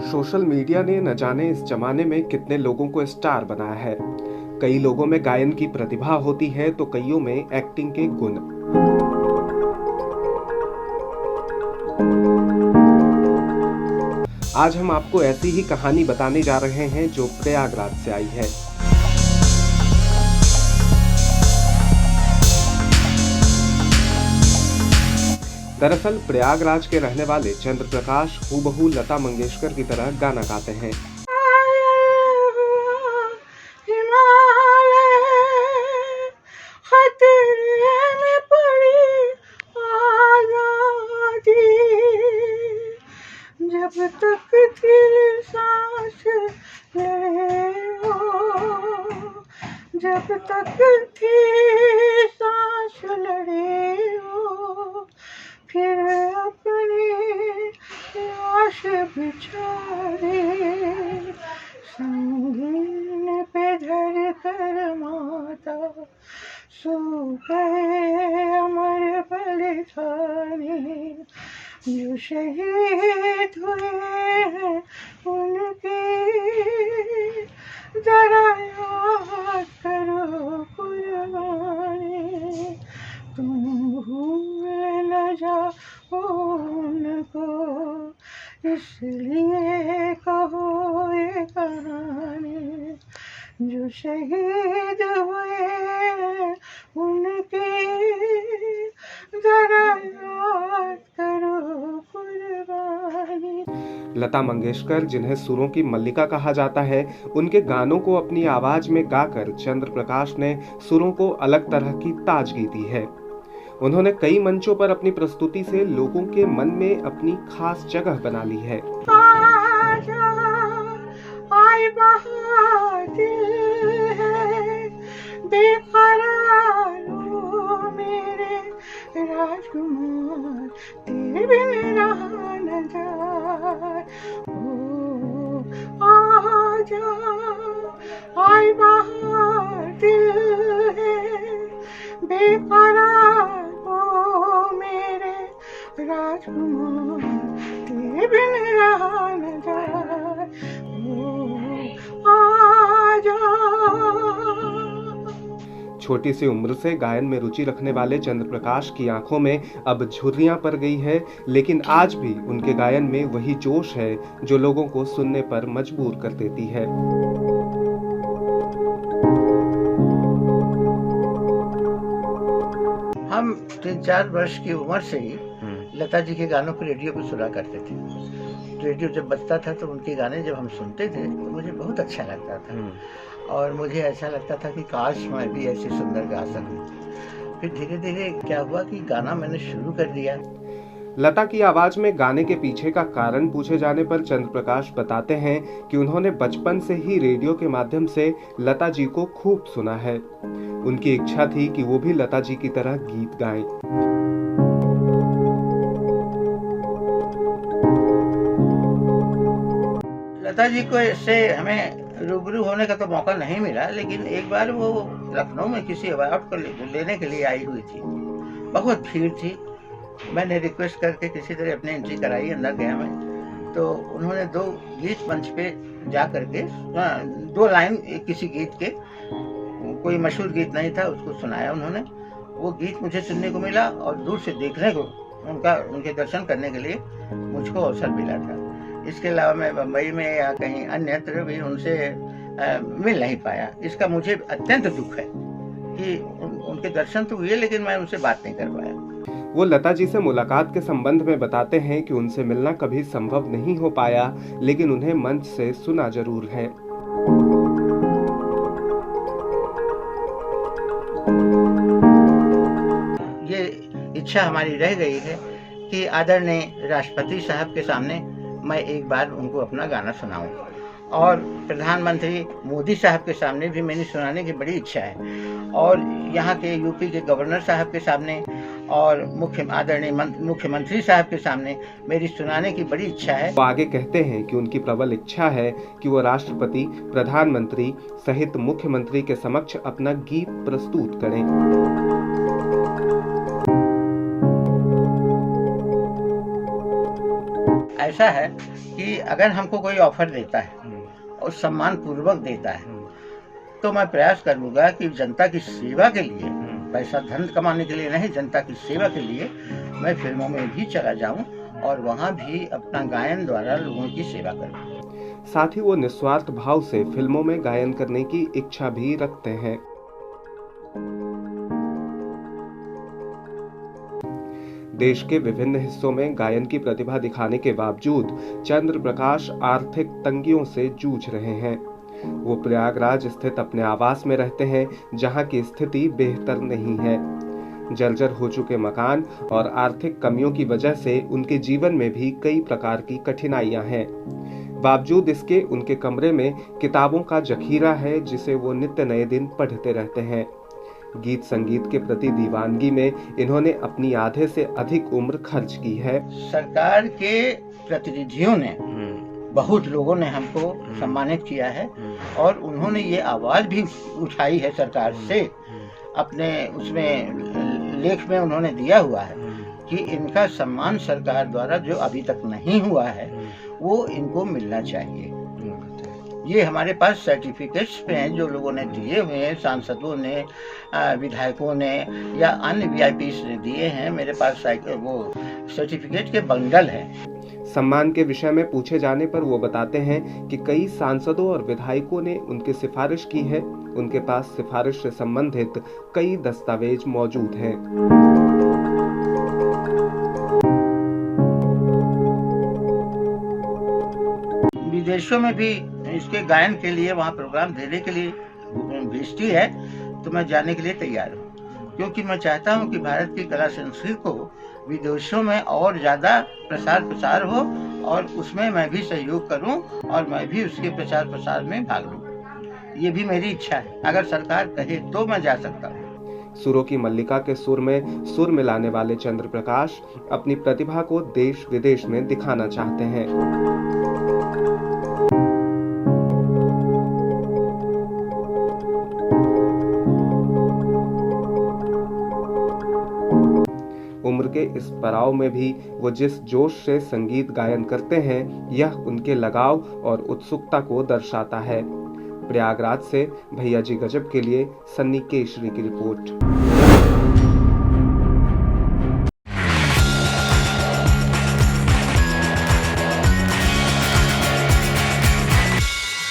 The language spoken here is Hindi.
सोशल मीडिया ने न जाने इस जमाने में कितने लोगों को स्टार बनाया है। कई लोगों में गायन की प्रतिभा होती है तो कईयों में एक्टिंग के गुण। आज हम आपको ऐसी ही कहानी बताने जा रहे हैं जो प्रयागराज से आई है। दरअसल प्रयागराज के रहने वाले चंद्र प्रकाश हूबहू लता मंगेशकर की तरह गाना गाते हैं। जब तक तेरी सांस लड़े हो, जब तक तेरी सांस लड़े हो, फिर अपनी लाश बिछारे संगीन पे धर कर माता सो गए अमर बलिदानी। जो शहीद हुए हैं उनकी जरा याद करो कुर्बानी। तुम भूल न जाओ उनको, इसलिए कहो ये कहानी। जो शहीद हुए हैं उनकी जरा याद करो कुर्बानी। लता मंगेशकर, जिन्हें सुरों की मल्लिका कहा जाता है, उनके गानों को अपनी आवाज में गाकर चंद्र प्रकाश ने सुरों को अलग तरह की ताजगी दी है। उन्होंने कई मंचों पर अपनी प्रस्तुति से लोगों के मन में अपनी खास जगह बना ली है। आई बहार दिल है बेकरार हो मेरे राजकुमार, तेरे बिन रहा न जाए। ओ आजा, आई बहार दिल है बेकरार हो मेरे राजकुमार, तेरे बिन रहा न जाए। छोटी सी उम्र से गायन में रुचि रखने वाले चंद्र प्रकाश की आंखों में अब झुर्रियां पड़ गई है, लेकिन आज भी उनके गायन में वही जोश है जो लोगों को सुनने पर मजबूर कर देती है। हम 3-4 वर्ष की उम्र से ही लता जी के गानों को रेडियो पर सुना करते थे। रेडियो जब बजता था तो उनके गाने जब हम सुनते थे तो मुझे बहुत अच्छा लगता था और मुझे ऐसा लगता था कि काश मैं भी ऐसे सुंदर गा सकूं। फिर धीरे धीरे क्या हुआ कि गाना मैंने शुरू कर दिया। लता की आवाज में गाने के पीछे का कारण पूछे जाने पर चंद्र प्रकाश बताते हैं कि उन्होंने बचपन से ही रेडियो के माध्यम से लता जी को खूब सुना है। उनकी इच्छा थी कि वो भी लता जी की तरह गीत गाएं। लता जी को इससे हमें रूबरू होने का तो मौका नहीं मिला, लेकिन एक बार वो लखनऊ में किसी अवार्ड को लेने के लिए आई हुई थी। बहुत भीड़ थी। मैंने रिक्वेस्ट करके किसी तरह अपनी एंट्री कराई, अंदर गया मैं तो उन्होंने 2 गीत मंच पे जा करके 2 लाइन किसी गीत के, कोई मशहूर गीत नहीं था, उसको सुनाया उन्होंने। वो गीत मुझे सुनने को मिला और दूर से देखने को, उनके दर्शन करने के लिए मुझको अवसर मिला था। इसके अलावा मैं बम्बई में या कहीं अन्यत्र भी उनसे मिल नहीं पाया। इसका मुझे अत्यंत दुख है कि उनके दर्शन तो हुए लेकिन मैं उनसे बात नहीं कर पाया। वो लता जी से मुलाकात के संबंध में बताते हैं कि उनसे मिलना कभी संभव नहीं हो पाया, लेकिन उन्हें मंच से सुना जरूर है। ये इच्छा हमारी रह गई है कि आदरणीय राष्ट्रपति साहब के सामने मैं एक बार उनको अपना गाना सुनाऊं और प्रधानमंत्री मोदी साहब के सामने भी मैंने सुनाने की बड़ी इच्छा है और यहाँ के यूपी के गवर्नर साहब के सामने और आदरणीय मुख्यमंत्री साहब के सामने मेरी सुनाने की बड़ी इच्छा है। वो आगे कहते हैं कि उनकी प्रबल इच्छा है कि वो राष्ट्रपति, प्रधानमंत्री सहित मुख्यमंत्री के समक्ष अपना गीत प्रस्तुत करें। ऐसा है कि अगर हमको कोई ऑफर देता है और सम्मान पूर्वक देता है तो मैं प्रयास करूंगा कि जनता की सेवा के लिए, पैसा धन कमाने के लिए नहीं, जनता की सेवा के लिए मैं फिल्मों में भी चला जाऊं और वहां भी अपना गायन द्वारा लोगों की सेवा करूं। साथ ही वो निस्वार्थ भाव से फिल्मों में गायन करने की इच्छा भी रखते हैं। देश के विभिन्न हिस्सों में गायन की प्रतिभा दिखाने के बावजूद चंद्र प्रकाश आर्थिक तंगियों से जूझ रहे हैं। वो प्रयागराज स्थित अपने आवास में रहते हैं, जहां की स्थिति बेहतर नहीं है। जर्जर हो चुके मकान और आर्थिक कमियों की वजह से उनके जीवन में भी कई प्रकार की कठिनाइयां हैं। बावजूद इसके उनके कमरे में किताबों का जखीरा है, जिसे वो नित्य नए दिन पढ़ते रहते हैं। गीत संगीत के प्रति दीवानगी में इन्होंने अपनी आधे से अधिक उम्र खर्च की है। सरकार के प्रतिनिधियों ने, बहुत लोगों ने हमको सम्मानित किया है और उन्होंने ये आवाज भी उठाई है सरकार से, अपने उसमें लेख में उन्होंने दिया हुआ है कि इनका सम्मान सरकार द्वारा जो अभी तक नहीं हुआ है वो इनको मिलना चाहिए। ये हमारे पास सर्टिफिकेट्स पे हैं जो लोगों ने दिए हुए हैं, सांसदों ने, विधायकों ने या अन्य वीआईपीस ने दिए हैं। मेरे पास वो सर्टिफिकेट के बंडल हैं। सम्मान के विषय में पूछे जाने पर वो बताते हैं कि कई सांसदों और विधायकों ने उनकी सिफारिश की है। उनके पास सिफारिश से संबंधित कई दस्तावेज मौजूद हैं। विदेशों में भी इसके गायन के लिए वहाँ प्रोग्राम देने के लिए भेजती है तो मैं जाने के लिए तैयार हूँ, क्योंकि मैं चाहता हूँ कि भारत की कला संस्कृति को विदेशों में और ज़्यादा प्रसार हो और उसमें मैं भी सहयोग करूँ और मैं भी उसके प्रचार प्रसार में भाग लूँ। ये भी मेरी इच्छा है, अगर सरकार कहे तो मैं जा सकता हूँ। सुरों की मल्लिका के सुर में सुर मिलाने वाले चंद्र प्रकाश अपनी प्रतिभा को देश विदेश में दिखाना चाहते हैं। उम्र के इस पड़ाव में भी वो जिस जोश से संगीत गायन करते हैं, यह उनके लगाव और उत्सुकता को दर्शाता है। प्रयागराज से भैया जी गजब के लिए सन्नी केशरी की रिपोर्ट।